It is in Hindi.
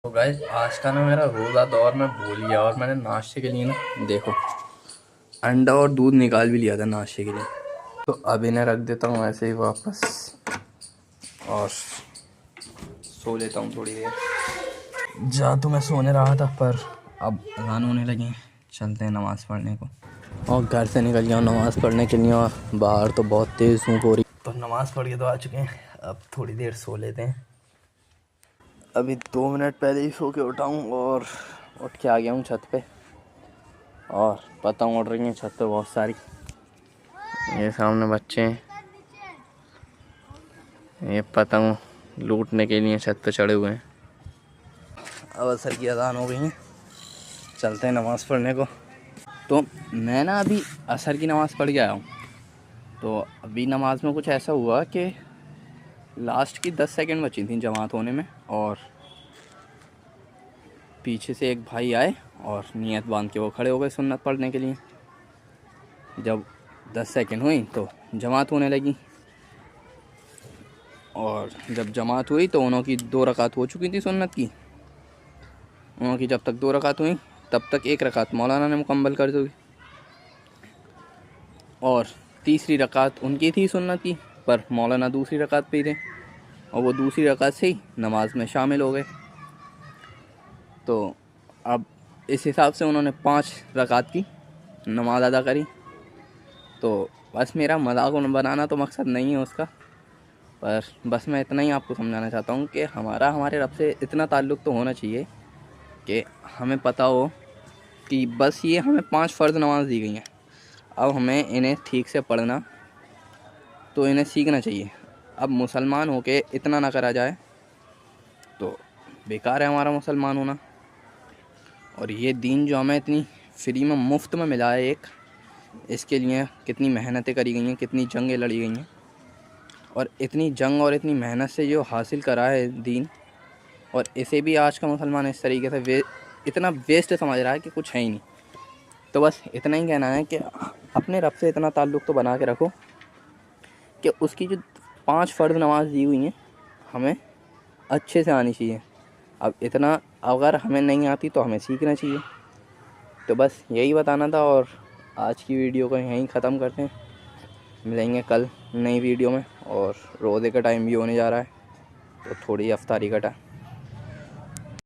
तो गाइस आज का ना मेरा रोज़ा दौर मैं भूल गया और मैंने नाश्ते के लिए ना देखो अंडा और दूध निकाल भी लिया था नाश्ते के लिए। तो अब इन्हें रख देता हूँ ऐसे ही वापस और सो लेता हूँ थोड़ी देर। जा तो मैं सोने रहा था पर अब अज़ान होने लगे, चलते हैं नमाज़ पढ़ने को। और घर से निकल गया हूँ नमाज़ पढ़ने के लिए और बाहर तो बहुत तेज़ धूप हो रही। तो नमाज़ पढ़ के तो आ चुके हैं, अब थोड़ी देर सो लेते हैं। अभी 2 मिनट पहले ही सो के उठा हूँ और उठ के आ गया हूँ छत पे। और पतंग उड़ रही हैं छत पे बहुत सारी। ये सामने बच्चे हैं, ये पतंग लूटने के लिए छत पे चढ़े हुए हैं। अब असर की अज़ान हो गई है, चलते हैं नमाज़ पढ़ने को। तो मैं ना अभी असर की नमाज़ पढ़ के आया हूँ। तो अभी नमाज में कुछ ऐसा हुआ कि लास्ट की 10 सेकंड बची थी जमात होने में और पीछे से एक भाई आए और नियत बांध के वो खड़े हो गए सुन्नत पढ़ने के लिए। जब 10 सेकंड हुई तो जमात होने लगी और जब जमात हुई तो उन्हों की 2 रकात हो चुकी थी सुन्नत की। उन्हों की जब तक 2 रकात हुई तब तक 1 रकात मौलाना ने मुकम्मल कर दी और तीसरी रकात उनकी थी सुन्नत की, पर मौलाना दूसरी रकात पे ही थे और वो दूसरी रकात से ही नमाज में शामिल हो गए। तो अब इस हिसाब से उन्होंने 5 रकात की नमाज अदा करी। तो बस मेरा मजाक बनाना तो मकसद नहीं है उसका, पर बस मैं इतना ही आपको समझाना चाहता हूँ कि हमारे रब से इतना ताल्लुक़ तो होना चाहिए कि हमें पता हो कि बस ये हमें 5 फ़र्ज़ नमाज दी गई हैं, अब हमें इन्हें ठीक से पढ़ना तो इन्हें सीखना चाहिए। अब मुसलमान होके इतना ना करा जाए तो बेकार है हमारा मुसलमान होना। और ये दीन जो हमें इतनी फ्री में मुफ्त में मिला है एक, इसके लिए कितनी मेहनतें करी गई हैं, कितनी जंगें लड़ी गई हैं और इतनी जंग और इतनी मेहनत से जो हासिल करा है दीन, और इसे भी आज का मुसलमान इस तरीके से इतना वेस्ट समझ रहा है कि कुछ है ही नहीं। तो बस इतना ही कहना है कि अपने रब से इतना ताल्लुक़ तो बना के रखो कि उसकी जो 5 फ़र्ज़ नमाज दी हुई हैं हमें अच्छे से आनी चाहिए। अब इतना अगर हमें नहीं आती तो हमें सीखना चाहिए। तो बस यही बताना था और आज की वीडियो को यहीं ख़त्म करते हैं। मिलेंगे कल नई वीडियो में और रोज़े का टाइम भी होने जा रहा है तो थोड़ी अफ्तारी का